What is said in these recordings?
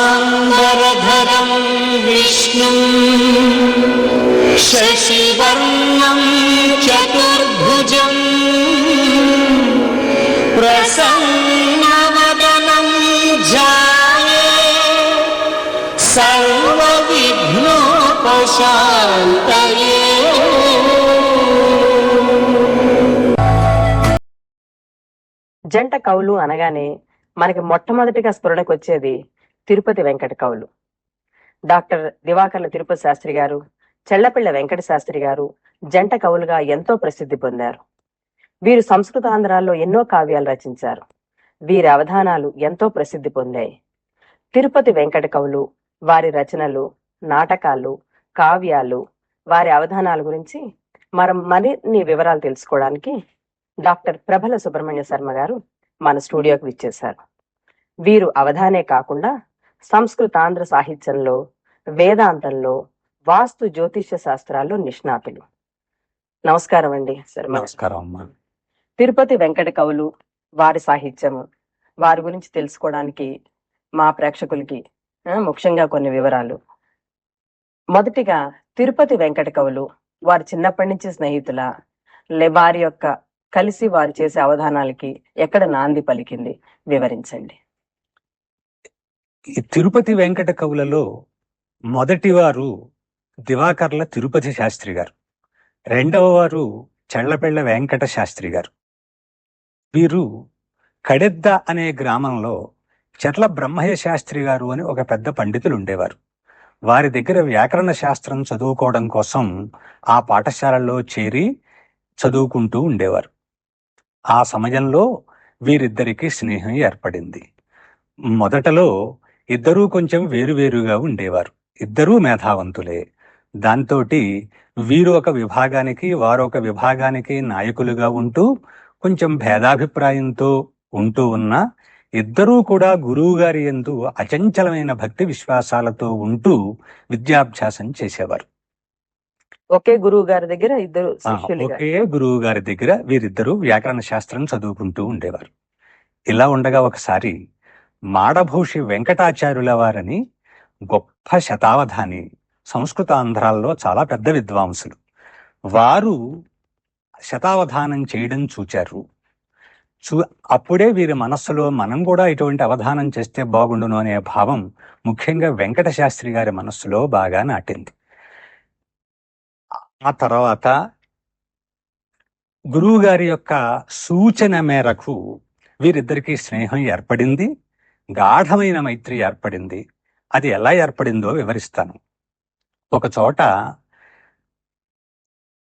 शुक्लाम्बरधरं विष्णुं शशिवर्णं चतुर्भुजं प्रसन्नवदनं ध्यायेत् सर्वविघ्नोपशान्तये। జంట కవులు అనగానే మనకి మొట్టమొదటిగా స్ఫురణకు వచ్చేది తిరుపతి వెంకట కవులు. డాక్టర్ దివాకర్ల తిరుపతి శాస్త్రి గారు, చెళ్లపిళ్ల వెంకట శాస్త్రి గారు జంట కవులుగా ఎంతో ప్రసిద్ధి పొందారు. వీరు సంస్కృత ఆంధ్రాల్లో ఎన్నో కావ్యాలు రచించారు. వీరి అవధానాలు ఎంతో ప్రసిద్ధి పొందాయి. తిరుపతి వెంకట కవులు, వారి రచనలు, నాటకాలు, కావ్యాలు, వారి అవధానాల గురించి మరిన్ని వివరాలు తెలుసుకోవడానికి డాక్టర్ ప్రభల సుబ్రహ్మణ్య శర్మ గారు మన స్టూడియోకి విచ్చేశారు. వీరు అవధానే కాకుండా సంస్కృతాంధ్ర సాహిత్యంలో, వేదాంతంలో, వాస్తు జ్యోతిష్య శాస్త్రాల్లో నిష్ణాతులు. నమస్కారం అండి శర్మ. నమస్కారం అమ్మా. తిరుపతి వెంకట కవులు, వారి సాహిత్యము, వారి గురించి తెలుసుకోవడానికి మా ప్రేక్షకులకి ముఖ్యంగా కొన్ని వివరాలు. మొదటిగా తిరుపతి వెంకట కవులు వారి చిన్నప్పటి నుంచి స్నేహితుల, వారి యొక్క కలిసి వారు చేసే అవధానాలకి ఎక్కడ నాంది పలికింది వివరించండి. ఈ తిరుపతి వెంకట కవులలో మొదటి వారు దివాకర్ల తిరుపతి శాస్త్రి గారు, రెండవ వారు చెళ్లపిళ్ల వెంకట శాస్త్రి గారు. వీరు కడెద్ద అనే గ్రామంలో చెట్ల బ్రహ్మయ్య శాస్త్రి గారు అని ఒక పెద్ద పండితులు ఉండేవారు. వారి దగ్గర వ్యాకరణ శాస్త్రం చదువుకోవడం కోసం ఆ పాఠశాలలో చేరి చదువుకుంటూ ఉండేవారు. ఆ సమయంలో వీరిద్దరికి స్నేహం ఏర్పడింది. మొదటలో ఇద్దరూ కొంచెం వేరువేరుగా ఉండేవారు. ఇద్దరూ మేధావంతులే. దాంతోటి వీరు ఒక విభాగానికి, వారు ఒక విభాగానికి నాయకులుగా ఉంటూ కొంచెం భేదాభిప్రాయంతో ఉంటూ ఉన్నా ఇద్దరూ కూడా గురువు గారి యందు అచంచలమైన భక్తి విశ్వాసాలతో ఉంటూ విద్యాభ్యాసం చేసేవారు. ఒకే గురువు గారి దగ్గర ఇద్దరు ఒకే గురువు గారి దగ్గర వీరిద్దరూ వ్యాకరణ శాస్త్రం చదువుకుంటూ ఉండేవారు. ఇలా ఉండగా ఒకసారి మాడభూషి వెంకటాచార్యుల వారని గొప్ప శతావధాని, సంస్కృత ఆంధ్రాల్లో చాలా పెద్ద విద్వాంసులు, వారు శతావధానం చేయడం చూచారు. అప్పుడే వీరి మనస్సులో మనం కూడా ఇటువంటి అవధానం చేస్తే బాగుండును అనే భావం ముఖ్యంగా వెంకట శాస్త్రి గారి మనస్సులో బాగా నాటింది. ఆ తర్వాత గురువు గారి యొక్క సూచన మేరకు వీరిద్దరికీ స్నేహం ఏర్పడింది, గాఢమైన మైత్రి ఏర్పడింది. అది ఎలా ఏర్పడిందో వివరిస్తాను. ఒక చోట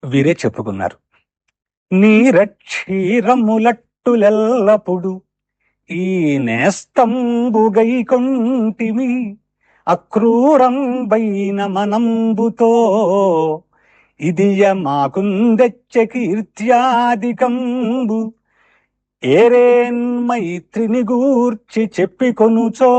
వీరే చెప్పుకున్నారు, నీరక్షీరములట్టులెల్లప్పుడు ఈ నేస్తంబుగైకొంటిమి అక్రూరంబైన మనంబుతో ఇదియ మాకుందెచ్చ కీర్త్యాదికంబు ఏరేన్ మైత్రిని గూర్చి చెప్పికొనుచో